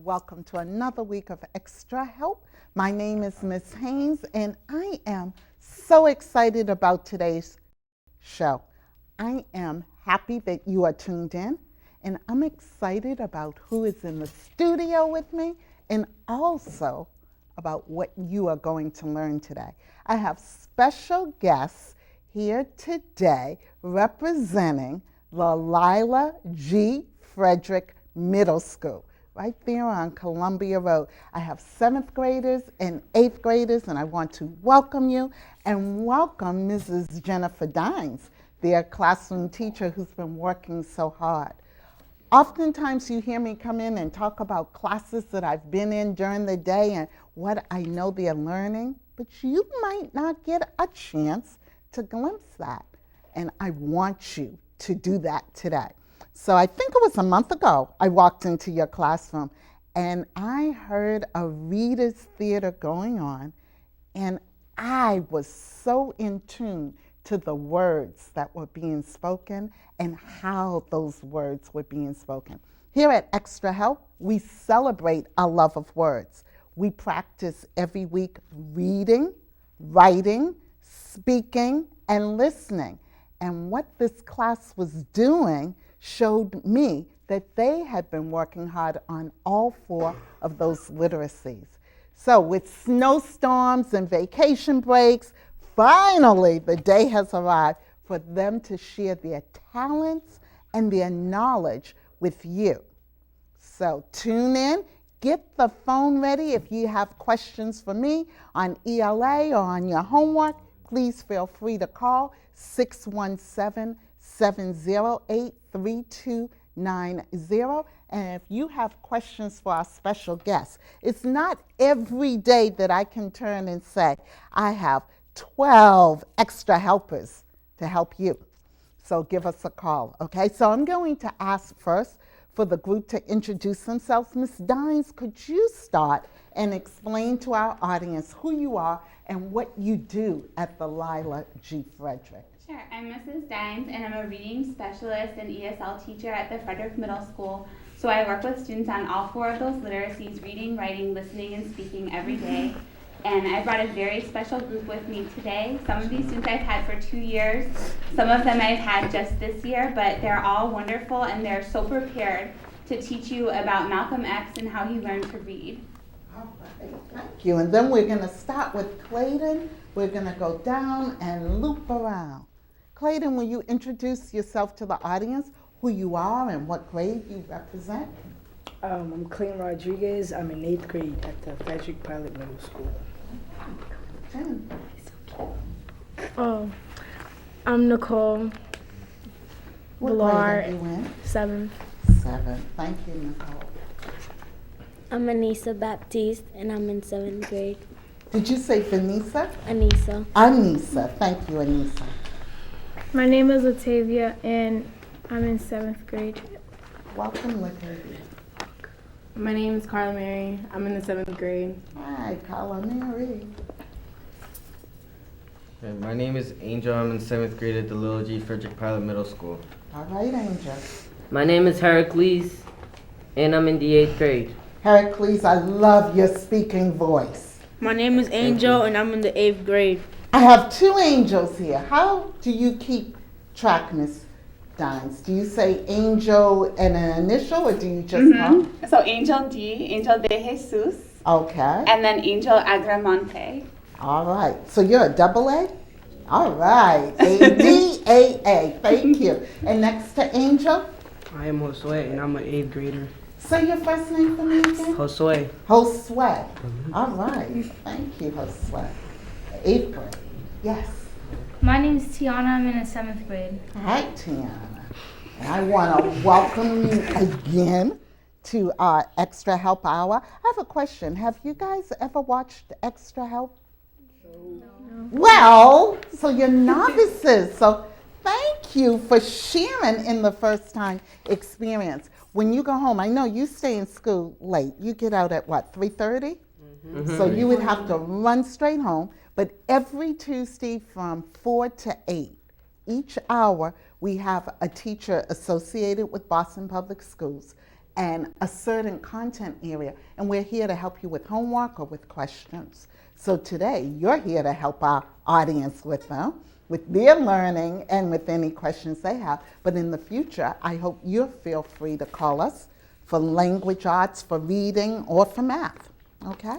Welcome to another week of Extra Help. My name is Miss Haynes, and I am so excited about today's show. I am happy that you are tuned in, and I'm excited about who is in the studio with me and also about what you are going to learn today. I have special guests here today representing the Lilla G. Frederick Middle School, right there on Columbia Road. I have 7th graders and 8th graders, and I want to welcome you and welcome Mrs. Jennifer Dines, their classroom teacher who's been working so hard. Oftentimes you hear me come in and talk about classes that I've been in during the day and what I know they're learning, but you might not get a chance to glimpse that, and I want you to do that today. So I think it was a month ago I walked into your classroom and I heard a reader's theater going on, and I was so in tune to the words that were being spoken and how those words were being spoken. Here at Extra Help, we celebrate our love of words. We practice every week reading, writing, speaking, and listening. And what this class was doing showed me that they had been working hard on all 4 of those literacies. So with snowstorms and vacation breaks, finally the day has arrived for them to share their talents and their knowledge with you. So tune in, get the phone ready. If you have questions for me on ELA or on your homework, please feel free to call 617-708-3290. And if you have questions for our special guests, it's not every day that I can turn and say, I have 12 extra helpers to help you. So give us a call, okay? So I'm going to ask first for the group to introduce themselves. Ms. Dines, could you start and explain to our audience who you are and what you do at the Lilla G. Frederick? Sure, I'm Mrs. Dines, and I'm a reading specialist and ESL teacher at the Frederick Middle School. So I work with students on all 4 of those literacies, reading, writing, listening, and speaking every day. And I brought a very special group with me today. Some of these students I've had for 2 years. Some of them I've had just this year, but they're all wonderful and they're so prepared to teach you about Malcolm X and how he learned to read. All right, thank you. And then we're going to start with Clayton. We're going to go down and loop around. Clayton, will you introduce yourself to the audience, who you are and what grade you represent? I'm Clayton Rodriguez. I'm in 8th grade at the Frederick Pilot Middle School. Jen. I'm Nicole What Villar, grade are you in? 7th. 7. Thank you, Nicole. I'm Anissa Baptiste, and I'm in 7th grade. Did you say Vanessa? Anissa. Anissa. Thank you, Anissa. My name is Latavia, and I'm in 7th grade. Welcome, Latavia. My name is Carla Mary. I'm in the 7th grade. Hi, Carla Mary. My name is Angel. I'm in 7th grade at the Lilla G. Frederick Pilot Middle School. All right, Angel. My name is Heracles, and I'm in the 8th grade. Heracles, I love your speaking voice. My name is Angel, and I'm in the 8th grade. I have 2 angels here. How do you keep track, Miss Dines? Do you say Angel and an initial, or do you just call? So Angel D, Angel de Jesus, Okay. and then Angel Agramonte. All right. So you're a double A? All right. A-D-A-A. Thank you. And next to Angel? I am Josue, and I'm an 8th grader. Say your first name for me again. Josue. Josue. All right. Thank you, Josue. 8th grade. Yes. My name is Tiana. I'm in the 7th grade. Hi, Tiana. And I want to welcome you again to our Extra Help Hour. I have a question. Have you guys ever watched Extra Help? No. Well, so you're novices. So thank you for sharing in the first time experience. When you go home, I know you stay in school late. You get out at what, 3:30? So you would have to run straight home. But every Tuesday from 4 to 8, each hour, we have a teacher associated with Boston Public Schools. and a certain content area, and we're here to help you with homework or with questions. So today, you're here to help our audience with them, with their learning and with any questions they have. But in the future, I hope you'll feel free to call us for language arts, for reading, or for math, okay?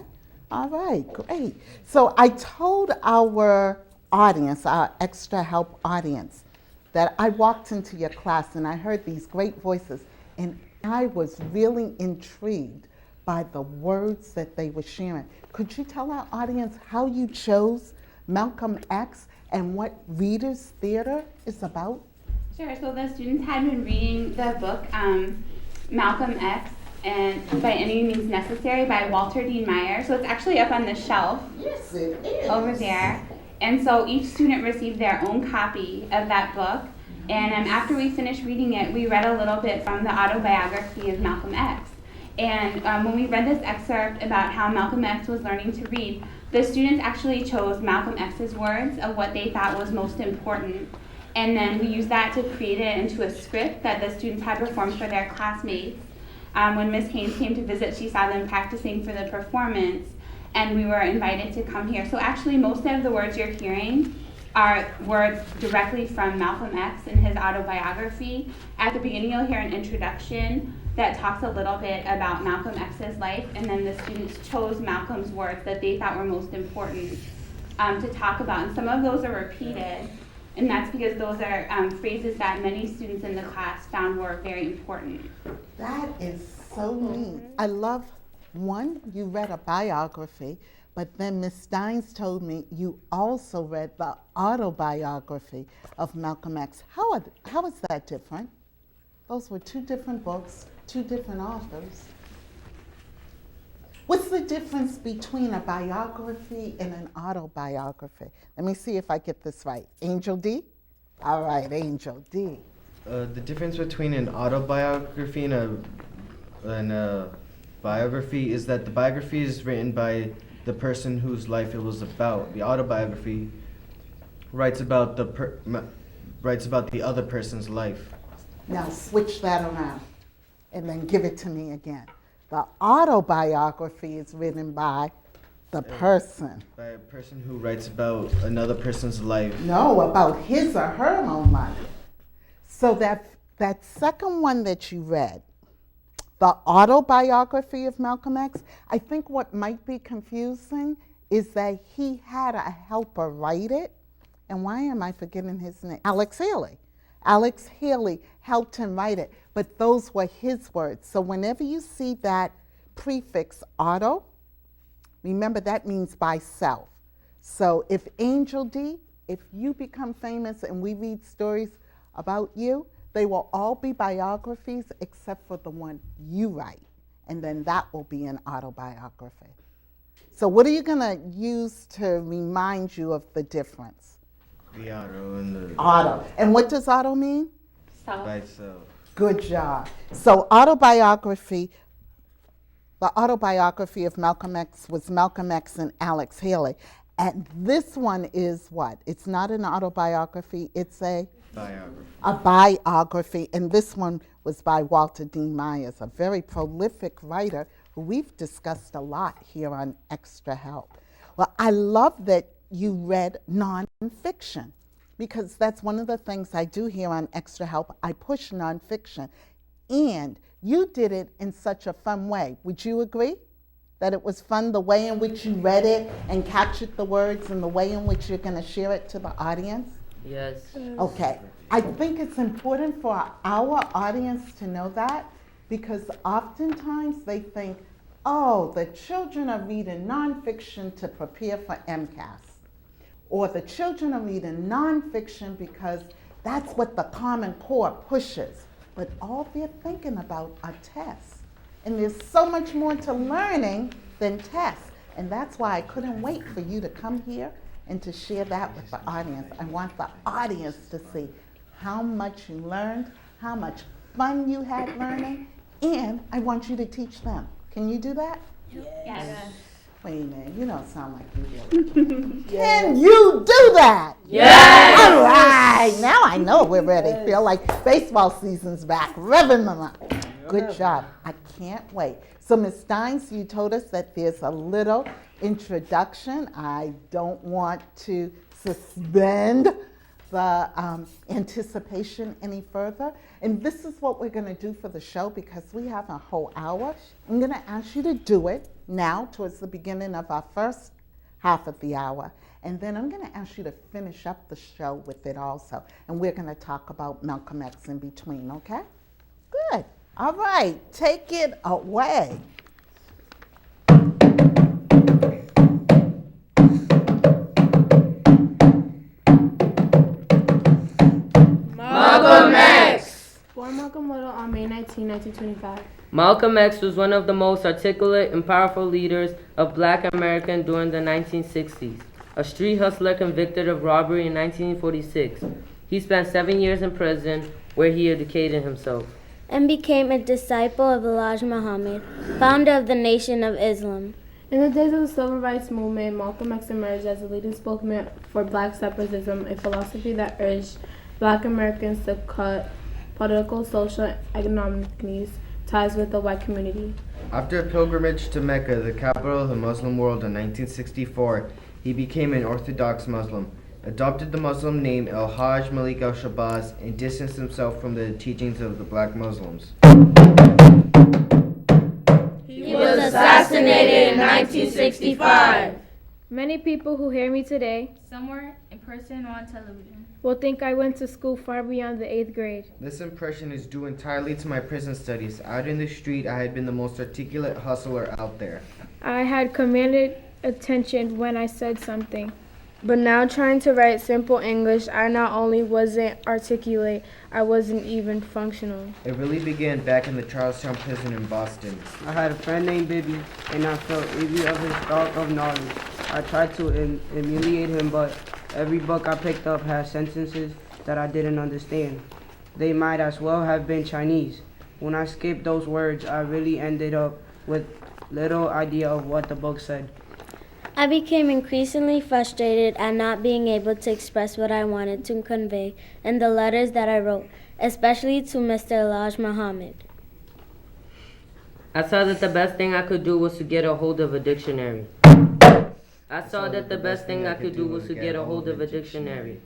All right, great. So I told our audience, our extra help audience, that I walked into your class and I heard these great voices, and I was really intrigued by the words that they were sharing. Could you tell our audience how you chose Malcolm X and what Readers Theater is about? Sure. So the students had been reading the book Malcolm X and By Any Means Necessary by Walter Dean Meyer. So it's actually up on the shelf. Yes, it is. Over there. And so each student received their own copy of that book. And after we finished reading it, we read a little bit from the Autobiography of Malcolm X. And when we read this excerpt about how Malcolm X was learning to read, the students actually chose Malcolm X's words of what they thought was most important. And then we used that to create it into a script that the students had performed for their classmates. When Ms. Haynes came to visit, she saw them practicing for the performance, and we were invited to come here. So actually, most of the words you're hearing are words directly from Malcolm X in his autobiography. At the beginning, you'll hear an introduction that talks a little bit about Malcolm X's life, and then the students chose Malcolm's words that they thought were most important to talk about. And some of those are repeated, and that's because those are phrases that many students in the class found were very important. That is so neat. I love, one, you read a biography, but then Ms. Dines told me you also read the autobiography of Malcolm X. How is that different? Those were two different books, two different authors. What's the difference between a biography and an autobiography? Let me see if I get this right. Angel D? All right, Angel D. The difference between an autobiography and a biography is that the biography is written by the person whose life it was about. The autobiography writes about the other person's life. Now switch that around and then give it to me again. The autobiography is written by the person. By a person who writes about another person's life. No, about his or her own life. So that second one that you read, the autobiography of Malcolm X, I think what might be confusing is that he had a helper write it. And why am I forgetting his name? Alex Haley. Alex Haley helped him write it, but those were his words. So whenever you see that prefix auto, remember that means by self. So if Angel D, if you become famous and we read stories about you, they will all be biographies except for the one you write. And then that will be an autobiography. So what are you going to use to remind you of the difference? The auto and the... Auto. And what does auto mean? Self. By itself. Good job. So autobiography, the autobiography of Malcolm X was Malcolm X and Alex Haley. And this one is what? It's not an autobiography, it's a biography. And this one was by Walter Dean Myers, a very prolific writer who we've discussed a lot here on Extra Help. Well, I love that you read nonfiction, because that's one of the things I do here on Extra Help. I push nonfiction, and you did it in such a fun way. Would you agree that it was fun, the way in which you read it and captured the words and the way in which you're going to share it to the audience? Yes. Okay. I think it's important for our audience to know that, because oftentimes they think, oh, the children are reading nonfiction to prepare for MCAS. Or the children are reading nonfiction because that's what the Common Core pushes. But all they're thinking about are tests. And there's so much more to learning than tests. And that's why I couldn't wait for you to come here and to share that with the audience. I want the audience to see how much you learned, how much fun you had learning, and I want you to teach them. Can you do that? Yes. Wait a minute, you don't sound like you really. Can you do that? Yes! All right, now I know we're ready. Feel like baseball season's back. Reverend Mama. Good job. I can't wait. So, Ms. Dines, you told us that there's a little introduction. I don't want to suspend the anticipation any further. And this is what we're going to do for the show because we have a whole hour. I'm going to ask you to do it now towards the beginning of our first half of the hour. And then I'm going to ask you to finish up the show with it also. And we're going to talk about Malcolm X in between, okay? Good. All right. Take it away. Malcolm X! Born Malcolm Little on May 19, 1925. Malcolm X was one of the most articulate and powerful leaders of Black America during the 1960s. A street hustler convicted of robbery in 1946. He spent 7 years in prison where he educated himself. And became a disciple of Elijah Muhammad, founder of the Nation of Islam. In the days of the Civil Rights Movement, Malcolm X emerged as a leading spokesman for Black separatism, a philosophy that urged Black Americans to cut political, social, and economic ties with the white community. After a pilgrimage to Mecca, the capital of the Muslim world, in 1964, he became an Orthodox Muslim, adopted the Muslim name El-Hajj Malik al-Shabazz, and distanced himself from the teachings of the Black Muslims. He was assassinated in 1965. Many people who hear me today somewhere in person or on television will think I went to school far beyond the 8th grade. This impression is due entirely to my prison studies. Out in the street, I had been the most articulate hustler out there. I had commanded attention when I said something. But now trying to write simple English, I not only wasn't articulate, I wasn't even functional. It really began back in the Charlestown prison in Boston. I had a friend named Bibby, and I felt envy of his stock of knowledge. I tried to emulate him, but every book I picked up had sentences that I didn't understand. They might as well have been Chinese. When I skipped those words, I really ended up with little idea of what the book said. I became increasingly frustrated at not being able to express what I wanted to convey in the letters that I wrote, especially to Mr. Elijah Muhammad. I saw that the best thing I could do was to get a hold of a dictionary. I saw that the best thing I could do was to get a hold of a dictionary.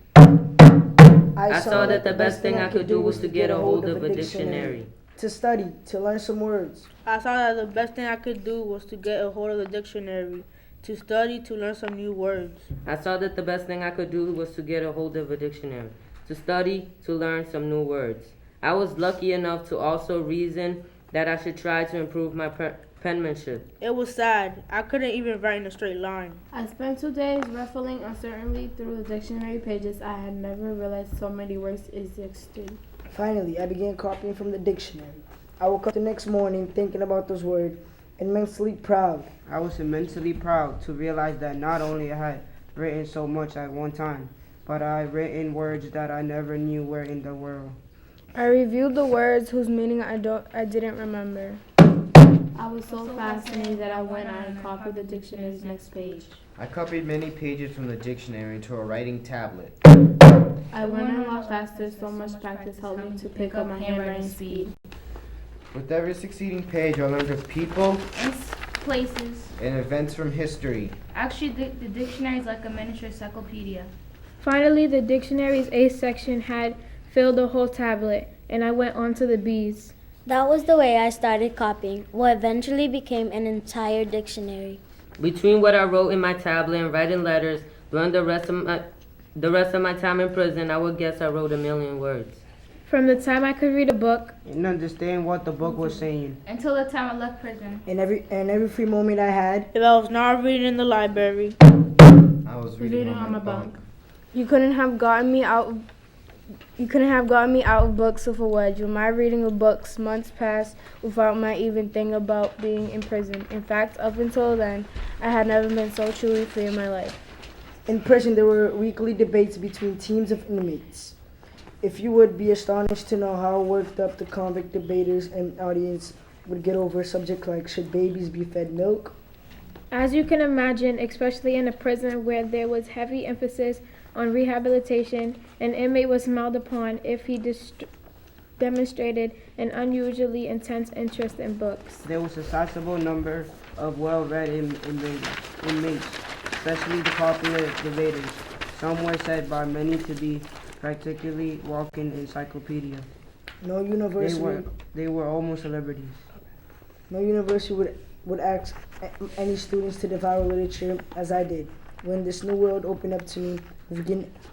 I saw that the best thing I could do was to get a hold of a dictionary. To study, to learn some words. I saw that the best thing I could do was to get a hold of the dictionary. To study, to learn some new words. I saw that the best thing I could do was to get a hold of a dictionary. To study, to learn some new words. I was lucky enough to also reason that I should try to improve my penmanship. It was sad. I couldn't even write in a straight line. I spent 2 days ruffling uncertainly through the dictionary pages. I had never realized so many words existed. Finally, I began copying from the dictionary. I woke up the next morning thinking about those words, immensely proud. I was immensely proud to realize that not only I had written so much at one time, but I had written words that I never knew were in the world. I reviewed the words whose meaning I didn't remember. I was so fascinated that I went out and copied the dictionary's next page. I copied many pages from the dictionary into a writing tablet. I went a lot faster, so much practice helped me to pick up my handwriting speed. With every succeeding page, I learned of people and places. and events from history. Actually, the dictionary is like a miniature encyclopedia. Finally, the dictionary's A section had filled the whole tablet, and I went on to the B's. That was the way I started copying what eventually became an entire dictionary. Between what I wrote in my tablet and writing letters during the rest of my time in prison, I would guess I wrote 1 million words. From the time I could read a book And understand what the book was saying. Until the time I left prison. And every free moment I had, If I was not reading in the library, I was reading on my bunk. You couldn't have gotten me out of books with a wedge. With my reading of books, months passed without my even thinking about being in prison. In fact, up until then, I had never been so truly free in my life. in prison there were weekly debates between teams of inmates. If you would be astonished to know how worked up the convict debaters and audience would get over a subject like, should babies be fed milk? As you can imagine, especially in a prison where there was heavy emphasis on rehabilitation, an inmate was smiled upon if he demonstrated an unusually intense interest in books. There was a sizable number of well-read inmates, especially the popular debaters. Some were said by many to be practically walking encyclopedia. No university. They were almost celebrities. No university would ask any students to devour literature as I did. When this new world opened up to me,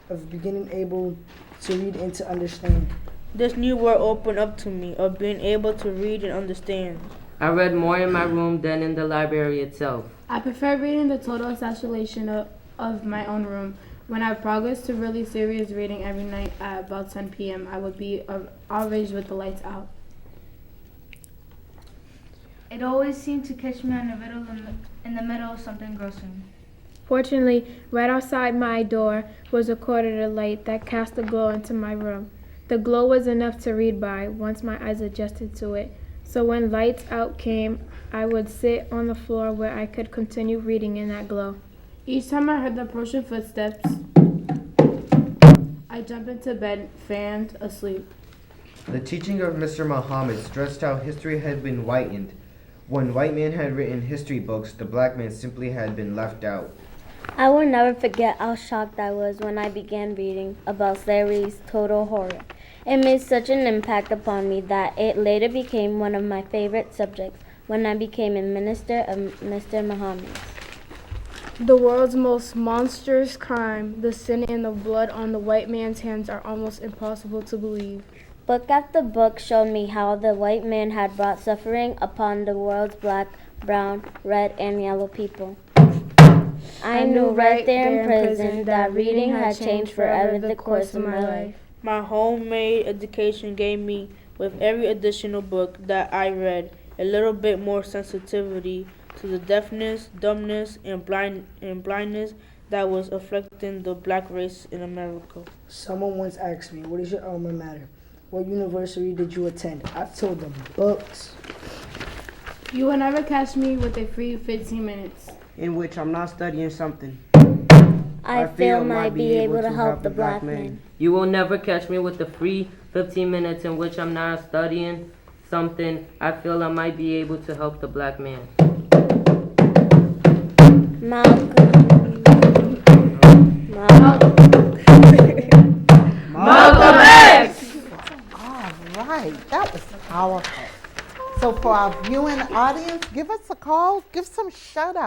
of beginning able to read and to understand. This new world opened up to me of being able to read and understand. I read more in my room than in the library itself. I prefer reading the total saturation of my own room. When I progressed to really serious reading every night at about 10 p.m., I would be outraged with the lights out. It always seemed to catch me in the middle of something engrossing. Fortunately, right outside my door was a corridor light that cast a glow into my room. The glow was enough to read by once my eyes adjusted to it. So when lights out came, I would sit on the floor where I could continue reading in that glow. Each time I heard the approaching footsteps, I jumped into bed, fanned, asleep. The teaching of Mr. Muhammad stressed how history had been whitened. When white men had written history books, the black man simply had been left out. I will never forget how shocked I was when I began reading about slavery's total horror. It made such an impact upon me that it later became one of my favorite subjects when I became a minister of Mr. Muhammad's. The world's most monstrous crime, the sin and the blood on the white man's hands are almost impossible to believe. Book after book showed me how the white man had brought suffering upon the world's black, brown, red, and yellow people. I knew right there in prison that reading had changed forever the course of my life. My homemade education gave me, with every additional book that I read, a little bit more sensitivity to the deafness, dumbness, and blindness that was afflicting the black race in America. Someone once asked me, "What is your alma mater? What university did you attend?" I told them, books. You will never catch me with a free 15 minutes. In which I'm not studying something I feel might be able to help the black man. You will never catch me with the free 15 minutes in which I'm not studying something I feel I might be able to help the black man. Malcolm X! All right, that was powerful. So for our viewing audience, give us a call, give some shout out.